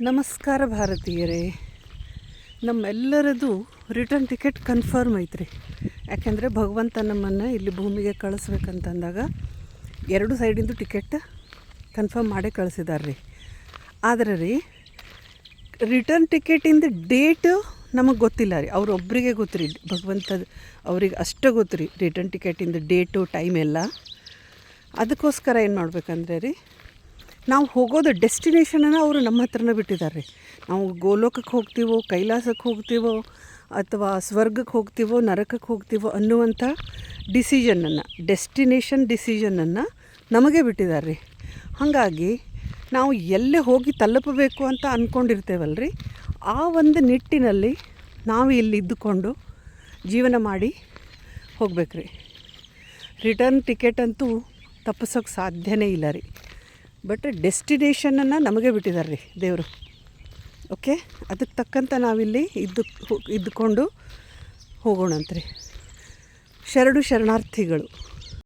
ನಮಸ್ಕಾರ ಭಾರತೀಯರೇ. ನಮ್ಮೆಲ್ಲರದು return ticket confirm ಐತ್ರಿ. ಯಾಕೆಂದರೆ ಭಗವಂತ ನಮ್ಮನ್ನು ಇಲ್ಲಿ ಭೂಮಿಗೆ ಕಳಿಸ್ಬೇಕಂತಂದಾಗ ಎರಡು ಸೈಡಿಂದು ಟಿಕೆಟ್ ಕನ್ಫರ್ಮ್ ಮಾಡೇ ಕಳಿಸಿದಾರೆ ರೀ. ಆದರೆ ರೀ ರಿಟರ್ನ್ ಟಿಕೆಟಿಂದ ಡೇಟು ನಮಗೆ ಗೊತ್ತಿಲ್ಲ ರೀ. ಅವರೊಬ್ಬರಿಗೆ ಗೊತ್ತು ರೀ, ಭಗವಂತದ ಅವ್ರಿಗೆ ಅಷ್ಟೇ ಗೊತ್ತು ರೀ ರಿಟರ್ನ್ ಟಿಕೆಟಿಂದ ಡೇಟು ಟೈಮ್ ಎಲ್ಲ. ಅದಕ್ಕೋಸ್ಕರ ಏನು ಮಾಡ್ಬೇಕಂದ್ರೆ ರೀ, ನಾವು ಹೋಗೋದು ಡೆಸ್ಟಿನೇಷನನ್ನು ಅವರು ನಮ್ಮ ಹತ್ರನೇ ಬಿಟ್ಟಿದ್ದಾರೆ ರೀ. ನಾವು ಗೋಲೋಕಕ್ಕೆ ಹೋಗ್ತೀವೋ, ಕೈಲಾಸಕ್ಕೆ ಹೋಗ್ತೀವೋ, ಅಥವಾ ಸ್ವರ್ಗಕ್ಕೆ ಹೋಗ್ತೀವೋ, ನರಕಕ್ಕೆ ಹೋಗ್ತೀವೋ ಅನ್ನುವಂಥ ಡೆಸ್ಟಿನೇಷನ್ ಡಿಸಿಷನನ್ನು ನಮಗೆ ಬಿಟ್ಟಿದ್ದಾರೆ ರೀ. ಹಾಗಾಗಿ ನಾವು ಎಲ್ಲೇ ಹೋಗಿ ತಲುಪಬೇಕು ಅಂತ ಅಂದ್ಕೊಂಡಿರ್ತೇವಲ್ಲ ರೀ, ಆ ಒಂದು ನಿಟ್ಟಿನಲ್ಲಿ ನಾವು ಇಲ್ಲಿ ಇದ್ದುಕೊಂಡು ಜೀವನ ಮಾಡಿ ಹೋಗ್ಬೇಕು ರೀ. ರಿಟರ್ನ್ ಟಿಕೆಟ್ ಅಂತೂ ತಪ್ಪಿಸೋಕ್ಕೆ ಸಾಧ್ಯನೇ ಇಲ್ಲ ರೀ. ಬಟ್ ಡೆಸ್ಟಿನೇಷನನ್ನು ನಮಗೆ ಬಿಟ್ಟಿದ್ದಾರೆ ರೀ ದೇವರು. ಓಕೆ, ಅದಕ್ಕೆ ತಕ್ಕಂಥ ನಾವಿಲ್ಲಿ ಇದ್ದುಕೊಂಡು ಹೋಗೋಣಂತ್ರಿ. ಶರಣಾರ್ಥಿಗಳು.